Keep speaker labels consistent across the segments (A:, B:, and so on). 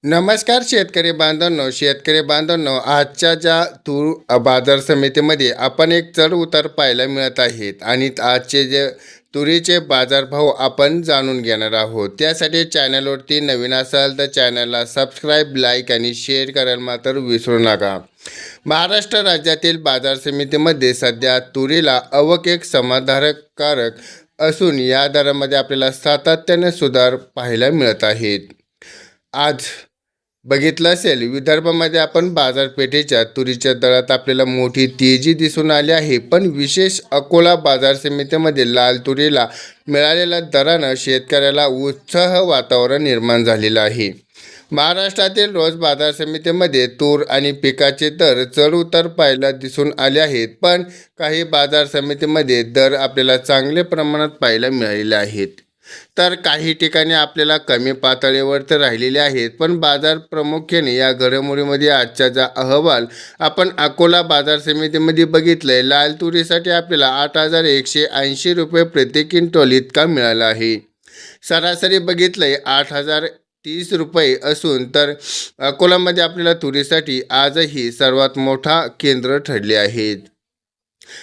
A: नमस्कार शेतकरी बांधवांनो, आजच्या ज्या तूर बाजार समितीमध्ये आपण एक चढ उतार पाहायला मिळत आहेत आणि आजचे जे तुरीचे बाजारभाव आपण जाणून घेणार आहोत। त्यासाठी चॅनलवरती नवीन असाल तर चॅनलला सबस्क्राईब, लाईक आणि शेअर करायला मात्र विसरू नका। महाराष्ट्र राज्यातील बाजार समितीमध्ये सध्या तुरीला आवक एक समाधानकारक असून या दरामध्ये आपल्याला सातत्याने सुधार पाहायला मिळत आहेत। आज बघितलं असेल, विदर्भामध्ये आपण बाजारपेठेच्या तुरीच्या दरात आपल्याला मोठी तेजी दिसून आली आहे। पण विशेष अकोला बाजार समितीमध्ये लाल तुरीला मिळालेल्या दरानं शेतकऱ्याला उत्साह वातावरण निर्माण झालेलं आहे। महाराष्ट्रातील रोज बाजार समितीमध्ये तूर आणि पिकाचे दर चढ उतार पाहायला दिसून आले आहेत। पण काही बाजार समितीमध्ये दर आपल्याला चांगल्या प्रमाणात पाहायला मिळालेले आहेत, तर काही ठिकाणी आपल्याला कमी पातळीवर तर राहिलेले आहेत। पण बाजार प्रामुख्याने या घडामोडीमध्ये आजचा जो अहवाल आपण अकोला बाजार समितीमध्ये बघितलंय, लाल तुरीसाठी आपल्याला 8,180 रुपये प्रति क्विंटल इतका मिळाला आहे। सरासरी बघितलंय 8,030 रुपये असून तर अकोलामध्ये आपल्याला तुरीसाठी आजही सर्वात मोठा केंद्र ठरले आहेत।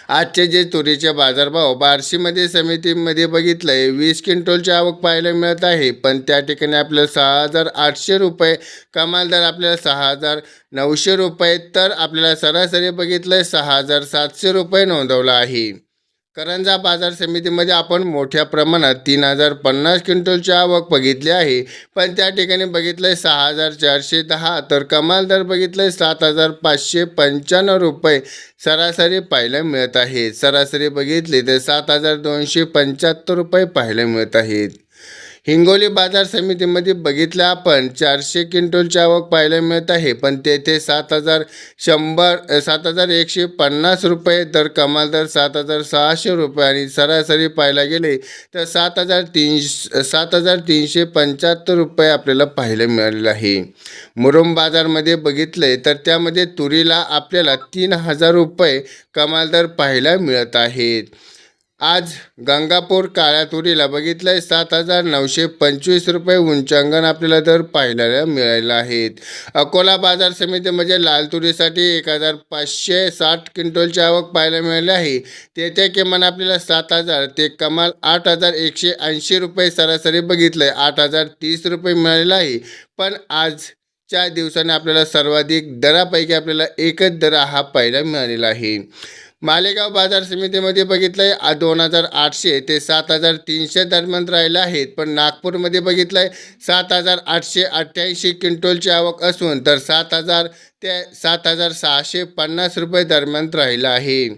A: आजचे जे तुरीचे बाजारभाव बार्शीमध्ये समितीमध्ये बघितलंय 20 क्विंटलची आवक पाहायला मिळत आहे। पण त्या ठिकाणी आपल्याला 6,800 रुपये कमाल दर, आपल्याला 6,900 रुपये, तर आपल्याला सरासरी बघितलंय 6,700 रुपये नोंदवला आहे। करंजा बाजार समितीमध्ये आपण मोठ्या प्रमाणात 3,050 क्विंटलची आवक बघितली आहे। पण त्या ठिकाणी बघितलंय 6,410, तर कमाल दर बघितलंय 7,595 रुपये सरासरी पाहायला मिळत आहे। सरासरी बघितली तर 7,275 रुपये पाहायला मिळत आहेत। हिंगोली बाजार समितीमध्ये बघितलं आपण 400 क्विंटलची आवक पाहायला मिळत आहे। पण तेथे 7,150 रुपये, तर कमाल दर 7,600 रुपये आणि सरासरी पाहायला गेले तर 7,375 रुपये आपल्याला पाहायला मिळालेलं आहे। मुरुम बाजारमध्ये बघितले तर त्यामध्ये तुरीला आपल्याला 3,000 रुपये कमाल दर पाहायला मिळत आहेत। आज गंगापूर काळ्या तुरीला बघितलंय 7,925 रुपये उंचांकन आपल्याला दर पाहायला मिळालेला आहेत। अकोला बाजार समितीमध्ये लाल तुरीसाठी 1,560 क्विंटलची आवक पाहायला मिळाली आहे। तेथे किमान आपल्याला 7,000 ते कमाल 8,180 रुपये सरासरी बघितलंय 8,030 रुपये मिळालेला आहे। पण आजच्या दिवसाने आपल्याला सर्वाधिक दरापैकी आपल्याला एकच दर हा पाहायला मिळालेला आहे। मालेगाव बाजार समितीमध्ये बघितलंय 2,800 ते 7,300 दरम्यान राहिलं आहेत। पण नागपूरमध्ये बघितलंय 7,888 क्विंटलची आवक असून तर 7,000 ते 7,650 रुपये दरम्यान राहिलं आहे।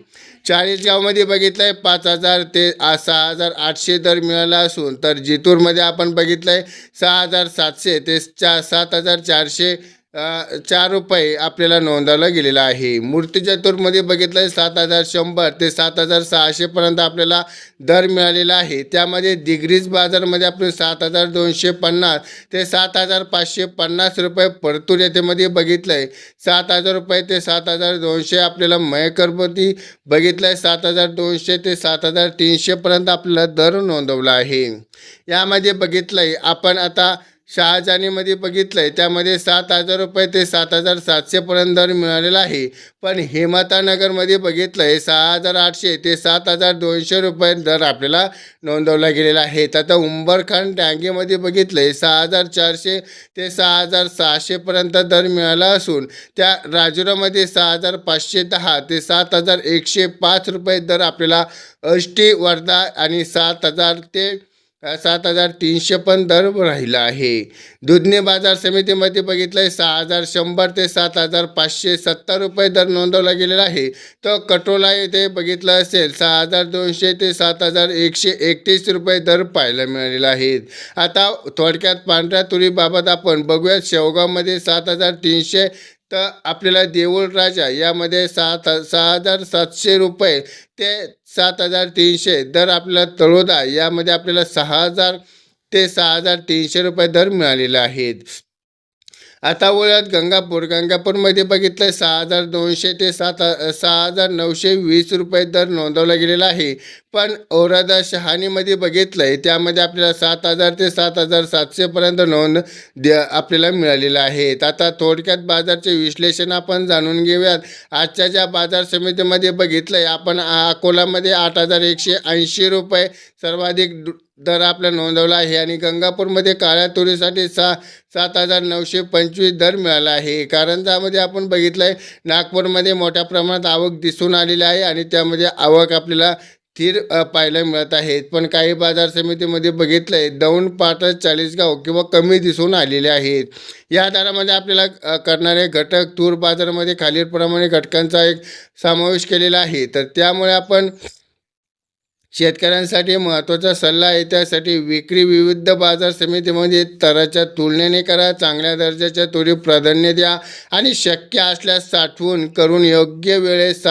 A: चाळीसगावमध्ये बघितलंय 5,000 ते 6,800 दर मिळाला असून तर जितूरमध्ये आपण बघितलंय 6,700 ते 7,404 रुपये आपल्याला नोंदवलं गेलेलं आहे। मूर्तिजापूरमध्ये बघितलंय 7,100 ते 7,600 पर्यंत आपल्याला दर मिळालेला आहे। त्यामध्ये दिग्रीज बाजारमध्ये आपण 7,250 ते 7,550 रुपये, परतूर येथेमध्ये बघितलंय 7,000 रुपये ते 7,200 आपल्याला मयकरमध्ये बघितलंय 7,200 ते 7,300 पर्यंत आपल्याला दर नोंदवला आहे। यामध्ये बघितलंय आपण आता शहाजानीमध्ये बघितलंय त्यामध्ये 7,000 रुपये ते 7,700 पर्यंत दर मिळालेला आहे। पण हिमातानगरमध्ये बघितलंय 6,800 ते 7,200 रुपये दर आपल्याला नोंदवला गेलेला आहे। आता उंबरखान डांगेमध्ये बघितलंय 6,400 ते 6,600 पर्यंत दर मिळाला असून त्या राजुरामध्ये 6,510 ते 7,105 रुपये दर आपल्याला अष्टी, वर्धा आणि 7,000 ते 7,300 पण दर राहिला आहे। दुधनी बाजार समितीमध्ये बघितलंय 6,100 ते 7,570 रुपये दर नोंदवला गेलेला आहे। तर कटोला येथे बघितलं असेल 6,200 ते 7,131 रुपये दर पाहायला मिळालेला आहेत। आता थोडक्यात पांढऱ्या तुरीबाबत आपण बघूयात। शेवगावमध्ये 7,300 तर आपल्याला देऊळ राजा यामध्ये 6,700 रुपये ते 7,300 दर, आपल्याला तळोदा यामध्ये आपल्याला 6,000 ते 6,300 रुपये दर मिळालेले आहेत। आता वळूयात गंगापूरमध्ये बघितलं 6,200 ते 6,920 रुपये दर नोंदवला गेलेला आहे. पण औरादा शहाणीमध्ये बघितलंय त्यामध्ये आपल्याला 7,000 ते 7,700 नोंद आपल्याला मिळालेलं आहेत. आता थोडक्यात बाजारचे विश्लेषण आपण जाणून घेऊयात. आजच्या ज्या बाजार समितीमध्ये बघितलंय आपण अकोलामध्ये 8,180 रुपये सर्वाधिक दर आपला नोंदवला आहे आणि गंगापूरमध्ये काळ्या तुरीसाठी 7,925 दर मिळाला आहे. कारंजामध्ये आपण बघितलं आहे नागपूरमध्ये मोठ्या प्रमाणात आवक दिसून आलेली आहे आणि त्यामध्ये आवक आपल्याला स्थिर पाहायला मिळत आहेत. पण काही बाजार समितीमध्ये बघितलं आहे दौंड, पाटण, चाळीसगाव किंवा कमी दिसून आलेले आहेत. या दरामध्ये आपल्याला करणारे घटक तूर बाजारामध्ये खालीलप्रमाणे घटकांचा एक समावेश केलेला आहे. तर त्यामुळे आपण शेतकऱ्यांसाठी महत्त्वाचा सल्ला आहे त्यासाठी विक्री विविध बाजार समितीमध्ये दराच्या तुलनेने करा. चांगल्या दर्जाच्या तुरी प्राधान्य द्या आणि शक्य असल्यास साठवून करून योग्य वेळेस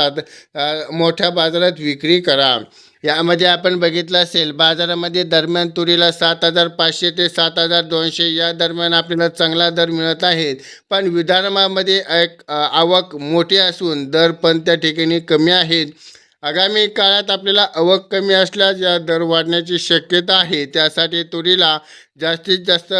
A: मोठ्या बाजारात विक्री करा. यामध्ये आपण बघितलं असेल बाजारामध्ये दरम्यान तुरीला 7,500 ते 7,200 या दरम्यान आपल्याला चांगला दर मिळत आहेत. पण विदर्भामध्ये एक आवक मोठी असून दर पण त्या ठिकाणी कमी आहेत. आगामी काळात आपल्याला आवक कमी असल्यास या दर वाढण्याची शक्यता आहे. त्यासाठी तुरीला जास्तीत जास्त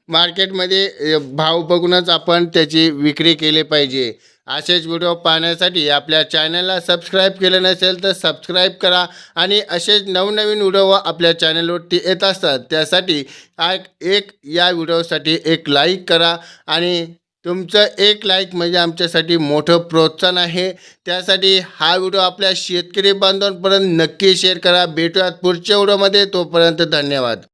A: मार्केटमध्ये भाव बघूनच आपण त्याची विक्री केली पाहिजे. असेच व्हिडिओ पाहण्यासाठी आपल्या चॅनलला सबस्क्राईब केलं नसेल तर सबस्क्राईब करा आणि असेच नवनवीन व्हिडिओ आपल्या चॅनलवरती येत असतात त्यासाठी या व्हिडिओसाठी एक लाईक करा आणि तुमचं एक लाईक म्हणजे आमच्यासाठी मोठं प्रोत्साहन आहे. त्यासाठी हा व्हिडिओ आपल्या शेतकरी बांधवांपर्यंत नक्की शेअर करा. भेटूयात पुढच्या व्हिडिओमध्ये. तोपर्यंत धन्यवाद.